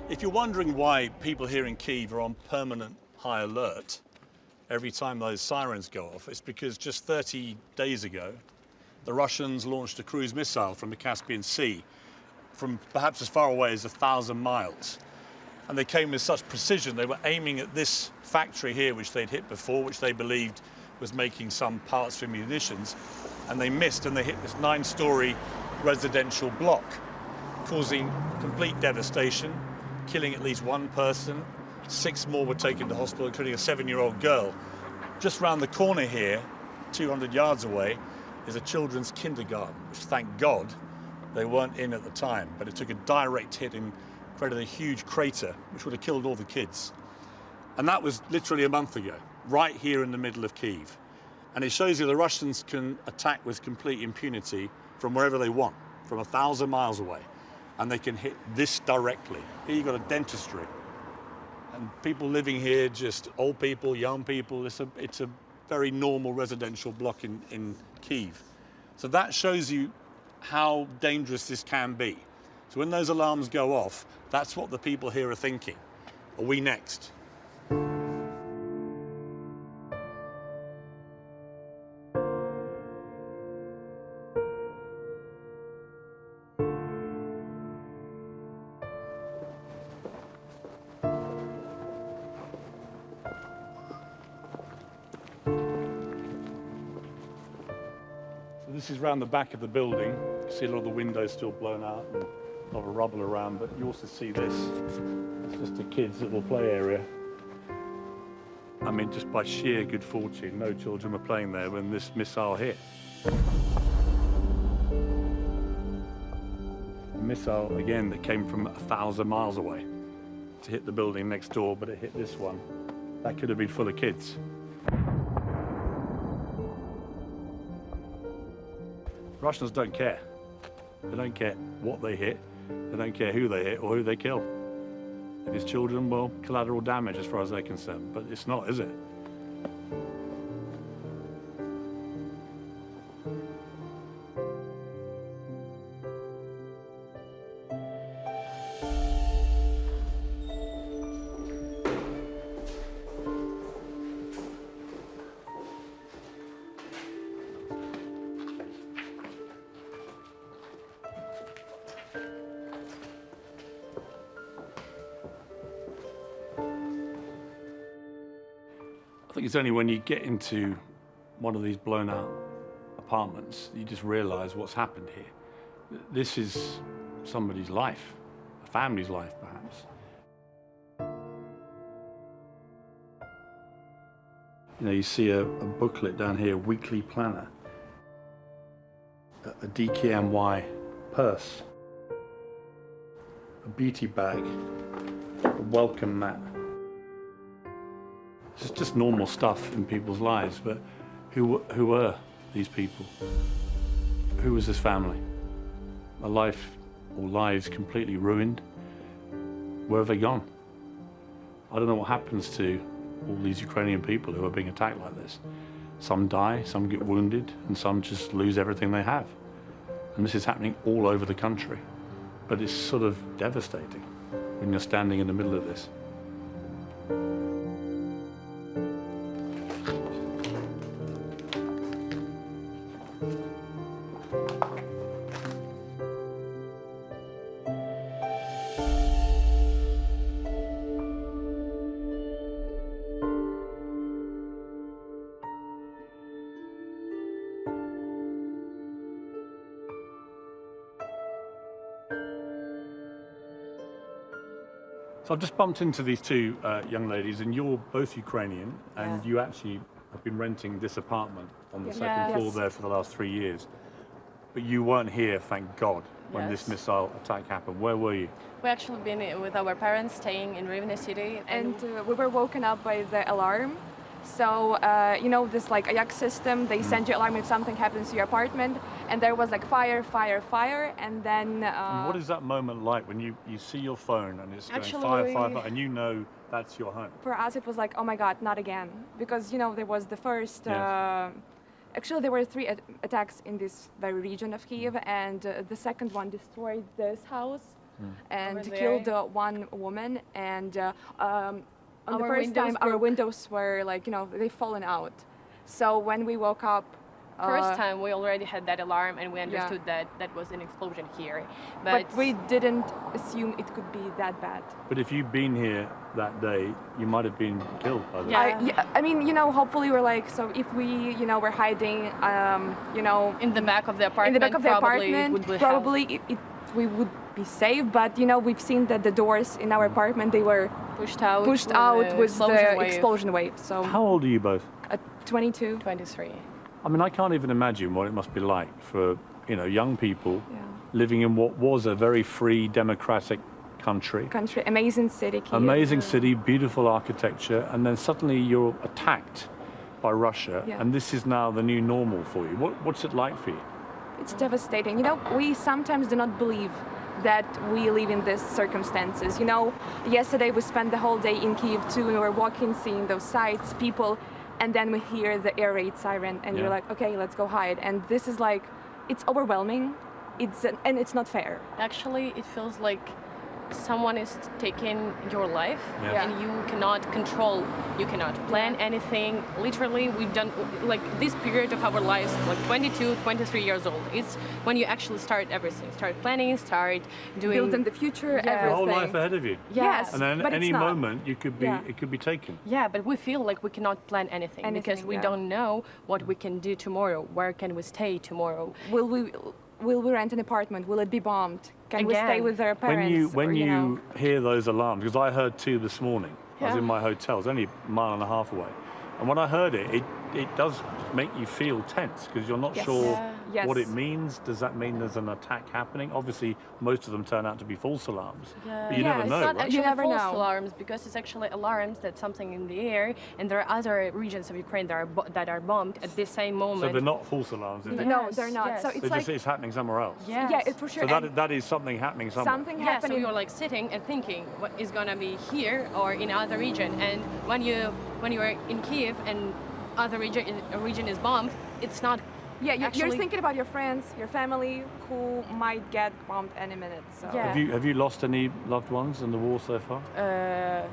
If you're wondering why people here in Kyiv are on permanent high alert every time those sirens go off, it's because just 30 days ago, the Russians launched a cruise missile from the Caspian Sea from perhaps as far away as 1,000 miles. And they came with such precision. They were aiming at this factory here, which they'd hit before, which they believed was making some parts for munitions. And they missed, and they hit this 9-story residential block, causing complete devastation, killing at least one person. 6 more were taken to hospital, including a 7-year-old girl. Just round the corner here, 200 yards away, is a children's kindergarten, which, thank God, they weren't in at the time. But it took a direct hit and created a huge crater, which would have killed all the kids. And that was literally a month ago, right here in the middle of Kyiv. And it shows you the Russians can attack with complete impunity from wherever they want, from 1,000 miles away. And they can hit this directly. Here you've got a dentistry. And people living here, just old people, young people, it's a very normal residential block in Kyiv. So that shows you how dangerous this can be. So when those alarms go off, that's what the people here are thinking. Are we next? This is round the back of the building. You see a lot of the windows still blown out and a lot of rubble around, but you also see this. It's just a kids' little play area. I mean, just by sheer good fortune, no children were playing there when this missile hit. A missile, again, that came from 1,000 miles away to hit the building next door, but it hit this one. That could have been full of kids. Russians don't care. They don't care what they hit. They don't care who they hit or who they kill. If it's children, well, collateral damage as far as they're concerned. But it's not, is it? I think it's only when you get into one of these blown out apartments, you just realize what's happened here. This is somebody's life, a family's life, perhaps. You know, you see a booklet down here, a weekly planner, a DKNY purse, a beauty bag, a welcome mat. It's just normal stuff in people's lives, but who were these people? Who was this family? A life or lives completely ruined. Where have they gone? I don't know what happens to all these Ukrainian people who are being attacked like this. Some die, some get wounded, and some just lose everything they have. And this is happening all over the country. But it's sort of devastating when you're standing in the middle of this. So I've just bumped into these two young ladies, and you're both Ukrainian, and you actually have been renting this apartment on the second floor there for the last 3 years. But you weren't here, thank God, when this missile attack happened. Where were you? We actually been with our parents staying in Rivne city. And we were woken up by the alarm. So, you know, this like Ajax system, they send you alarm if something happens to your apartment. And there was like fire, fire, fire. And then... what is that moment like when you see your phone and it's going fire, fire, fire, and you know that's your home? For us, it was like, oh my God, not again. Because, you know, there was the first... actually, there were 3 attacks in this very region of Kyiv. And the second one destroyed this house. and Over there. killed one woman. And on the Our first windows time, our broke. windows were like, they've fallen out. So when we woke up, First time we already had that alarm and we understood that that was an explosion here. but we didn't assume it could be that bad. But if you'd been here that day, you might have been killed by that. Yeah. I mean, hopefully we're like, so if we, we're hiding, in the back of the in apartment, the back of the apartment, would be probably we would be safe. But we've seen that the doors in our apartment, they were pushed out pushed with out the with the wave. explosion wave. So How old are you both? at 22. 23. I mean, I can't even imagine what it must be like for, young people Yeah. living in what was a very free, democratic country. Country, amazing city. Kyiv. Amazing city, beautiful architecture, and then suddenly you're attacked by Russia, Yeah. and this is now the new normal for you. What's it like for you? It's devastating. We sometimes do not believe that we live in these circumstances. Yesterday we spent the whole day in Kyiv too, and we were walking, seeing those sights, people, and then we hear the air raid siren, and Yeah. you're like, okay, let's go hide. And this is like, it's overwhelming. And it's not fair. Actually, it feels like someone is taking your life Yeah. and you cannot control, you cannot plan anything. Literally, we've done like this period of our lives, like 22, 23 years old. It's when you actually start everything, start planning, start doing. Building the future, Yeah. The everything. whole life ahead of you. Yes, And then but any it's not. moment you could be, Yeah. it could be taken. Yeah, but we feel like we cannot plan anything because we yeah. don't know what we can do tomorrow. Where can we stay tomorrow? Will we rent an apartment? Will it be bombed? Can we stay Again. with our parents? When or, you hear those alarms, because I heard two this morning. I was Yeah. in my hotel, it's only a mile and a half away. And when I heard it does make you feel tense because you're not Yes. sure Yeah. Yes. what it means. Does that mean there's an attack happening? Obviously, most of them turn out to be false alarms. But you Yeah, never it's know, It's not right? actually never false know. alarms because it's actually alarms that something in the air, and there are other regions of Ukraine that are bombed at the same moment. So they're not false alarms, is it? No, Yes, they're not. yes. So So it's like it's happening somewhere else. Yes. yeah, it's for sure. So And that is something happening somewhere. something Yeah, so happening. you're like sitting and thinking what is gonna be here or in other region, and when you are in Kyiv and other region is bombed, it's not. Yeah, you're actually- thinking about your friends, your family, who might get bombed any minute. So Yeah. Have you lost any loved ones in the war so far?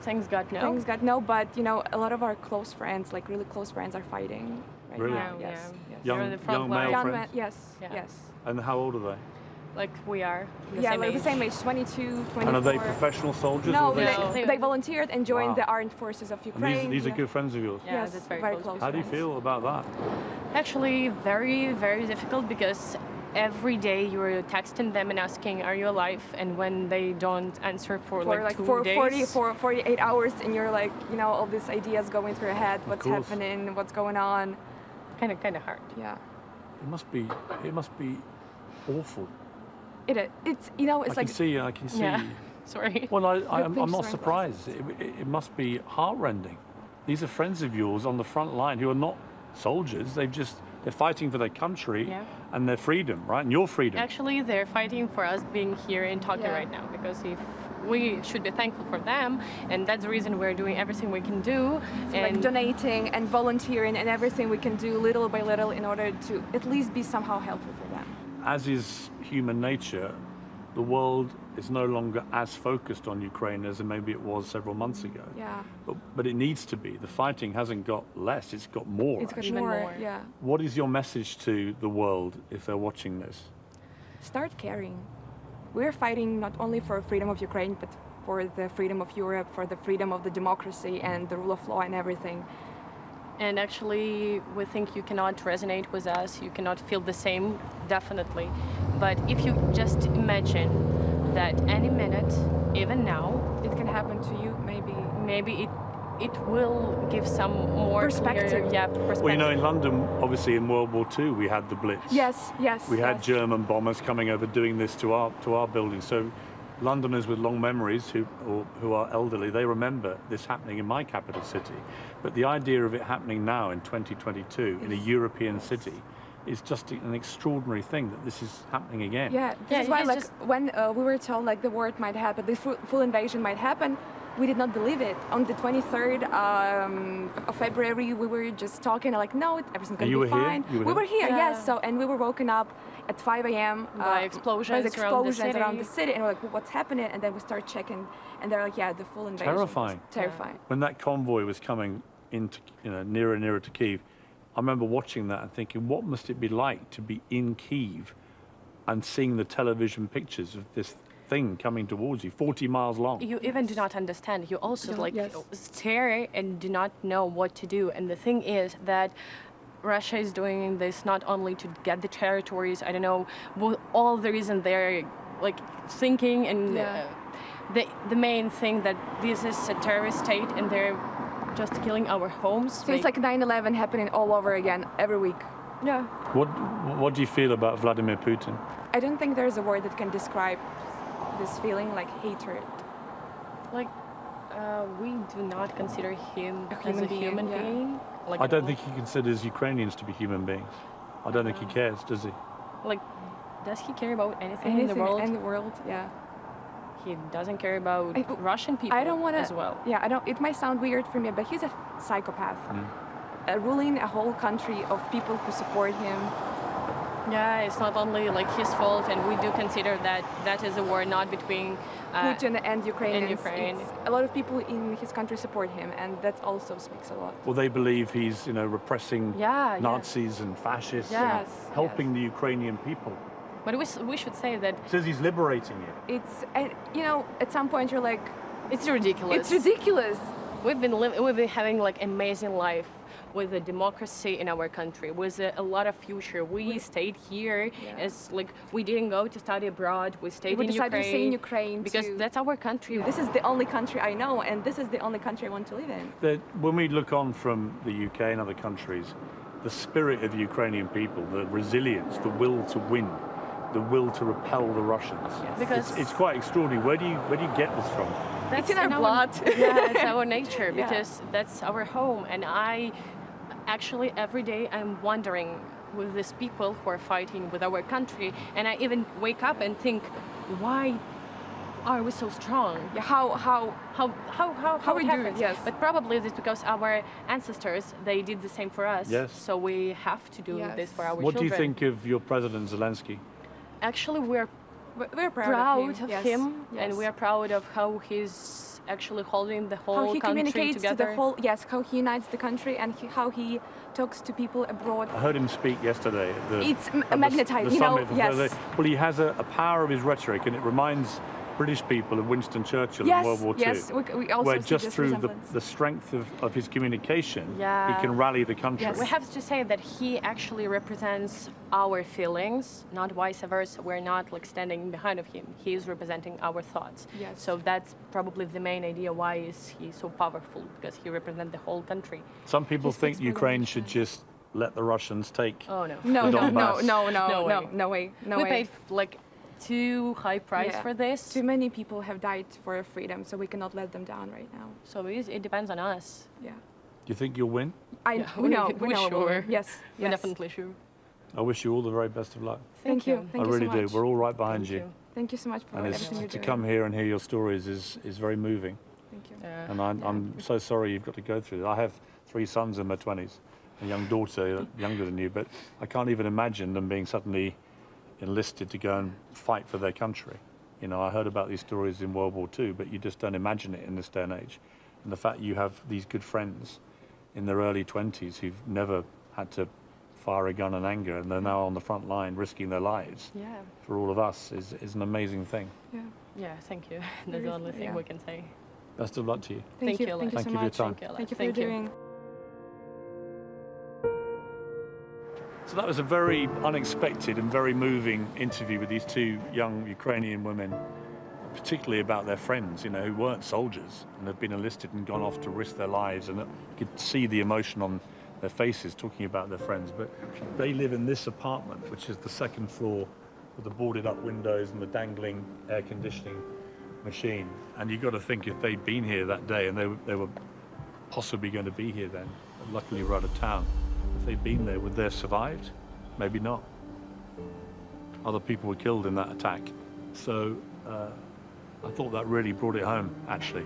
Thanks God, no. things got no, but a lot of our close friends, like really close friends, are fighting right Really? now. Yeah, Yes, yeah. yes. Young- They're in the front young line. male Young friends? men, yes, Yeah. yes. And how old are they? Like we are. The Yeah, same like age. the same age, 22, 24. And are they professional soldiers? No, or they, No. they volunteered and joined Wow. the armed forces of And Ukraine. these are yeah. good friends of yours. Yeah, Yes, that's very, very close. close. How do you friends. feel about that? Actually, very, very difficult because every day you're texting them and asking, "Are you alive?" And when they don't answer for like 2 days, 48 hours, and you're like, all these ideas going through your head, what's course. happening, what's going on. kind of hard. Yeah. It must be awful. It's I can see. Yeah. Sorry. Well, I'm pinch not sunglasses. surprised. It must be heartrending. These are friends of yours on the front line who are not soldiers. They're fighting for their country Yeah. and their freedom, right? And your freedom. Actually, they're fighting for us being here and talking Yeah. right now because if we should be thankful for them, and that's the reason we're doing everything we can do. like And donating and volunteering and everything we can do little by little in order to at least be somehow helpful for them. As is human nature, the world is no longer as focused on Ukraine as maybe it was several months ago. Yeah. But it needs to be. The fighting hasn't got less, it's got more. It's got Even more, more. yeah. What is your message to the world if they're watching this? Start caring. We're fighting not only for freedom of Ukraine, but for the freedom of Europe, for the freedom of the democracy and the rule of law and everything. And actually, we think you cannot resonate with us, you cannot feel the same, definitely. But if you just imagine that any minute, even now, It can happen to you, maybe it will give some more Perspective. clear, perspective. Well, in London, obviously in World War II, we had the Blitz. Yes. We had yes. German bombers coming over doing this to our building. So Londoners with long memories who are elderly, they remember this happening in my capital city. But the idea of it happening now in 2022 in a European city is just an extraordinary thing that this is happening again. Yeah, this Yeah, is why, it's like, just- when we were told, like, the war might happen, the full invasion might happen, we did not believe it. On the 23rd of February, we were just talking like, no, everything's going to be fine. We were here, Yeah. yes. So, and we were woken up at 5 a.m. By explosions around the city. And we're like, well, what's happening? And then we start checking, and they're like, yeah, the full invasion. Terrifying. Terrifying. When that convoy was coming into, nearer and nearer to Kyiv, I remember watching that and thinking, what must it be like to be in Kyiv and seeing the television pictures of this thing coming towards you, 40 miles long? You even do not understand. You also Don't- like yes. stare and do not know what to do. And the thing is that Russia is doing this not only to get the territories, I don't know, all the reason they're like thinking and the main thing that this is a terrorist state and they're just killing our homes. So it's like 9/11 happening all over again every week. Yeah. What do you feel about Vladimir Putin? I don't think there's a word that can describe this feeling, like hatred. Like we do not consider him as human a being, human yeah. being. Like I don't think he considers Ukrainians to be human beings. I don't think he cares, does he? like does he care about anything in the world? In the world, yeah. He doesn't care about Russian people I don't want to. as well. Yeah, I don't. It might sound weird for me, but he's a psychopath, ruling a whole country of people who support him. Yeah, it's not only like his fault, and we do consider that that is a war not between Putin and Ukrainians. and Ukraine. A lot of people in his country support him, and that also speaks a lot. Well, they believe he's, repressing Yeah. Nazis and fascists, Yeah. and Yes, helping the Ukrainian people. But we should say that Says he's liberating it. It's, and at some point you're like, it's ridiculous. it's ridiculous. We've been having like amazing life with a democracy in our country, with a lot of future. We stayed here as like we didn't go to study abroad. We stayed We in decided to stay in Ukraine because that's our country. This is the only country I know, and this is the only country I want to live in. When we look on from the UK and other countries, the spirit of the Ukrainian people, the resilience, the will to win, the will to repel the Russians. Because It's quite extraordinary. Where do you get this from? that's in our blood. Yeah, it's our nature Yeah. because that's our home. And I actually every day I'm wondering with these people who are fighting with our country, and I even wake up and think, why are we so strong? Yeah, How we it do it, happens? yes. But probably it's because our ancestors they did the same for us. Yes. So we have to do Yes. this for our What children. do you think of your president Zelensky? Actually, we're we're proud of of him, him, Yes. and we are proud of how he's actually holding the whole how he country communicates together. to the whole, how he unites the country, and how he talks to people abroad. I heard him speak yesterday at the, It's at the- magnetizing, the you know, summit for yes. Thursday. Well, he has a power of his rhetoric, and it reminds British people of Winston Churchill in World War II. Yes, we also where see just this through resemblance. the strength of his communication, he Yeah. can rally the country. Yes. We have to say that he actually represents our feelings, not vice versa. We're not like standing behind of him. He is representing our thoughts. Yes. So that's probably the main idea why is he so powerful, because he represents the whole country. Some people He think speaks for the Ukraine nation. should just let the Russians take. Oh no. No, the no, no, Donbass. no, no, No way. no way, no We way. paid like too high price Yeah. for this. Too many people have died for freedom, so we cannot let them down right now. So it depends on us. Yeah. Do you think you'll win? We we- know, we know. sure. Yes, We're yes. definitely sure. I wish you all the very best of luck. Thank you. I Thank you really so do. much. We're all right behind Thank you. you. Thank you so much for And everything you're to doing. come here and hear your stories is very moving. Thank you. And I'm so sorry you've got to go through that. I have 3 sons in their 20s, a young daughter younger than you, but I can't even imagine them being suddenly enlisted to go and fight for their country. I heard about these stories in World War II, but you just don't imagine it in this day and age. And the fact you have these good friends in their early 20s who've never had to fire a gun in anger, and they're now on the front line risking their lives Yeah. for all of us is an amazing thing. Yeah. Yeah, thank you. That's the only thing yeah. we can say. Best of luck to you. Thank you, Thank you Thank so you for your much. time. Thank you for Thank you. doing. So that was a very unexpected and very moving interview with these 2 young Ukrainian women, particularly about their friends, who weren't soldiers and have been enlisted and gone off to risk their lives. And you could see the emotion on their faces talking about their friends. But they live in this apartment, which is the 2nd floor with the boarded up windows and the dangling air conditioning machine. And you've got to think if they'd been here that day, and they were possibly going to be here then, but luckily we're out of town. If they'd been there, would they have survived? Maybe not. Other people were killed in that attack. So I thought that really brought it home, actually.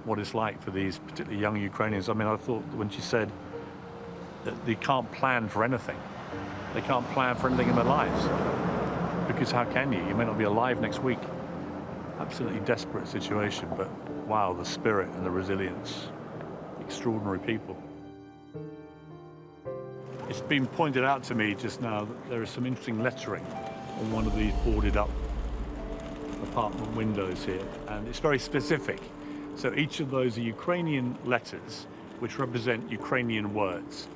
what it's like for these particularly young Ukrainians. I mean, I thought when she said that they can't plan for anything. They can't plan for anything in their lives. Because how can you? You may not be alive next week. Absolutely desperate situation, but wow, the spirit and the resilience. Extraordinary people. It's been pointed out to me just now that there is some interesting lettering on one of these boarded up apartment windows here, and it's very specific. So each of those are Ukrainian letters which represent Ukrainian words,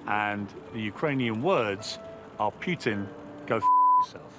and the Ukrainian words are Putin, go f yourself.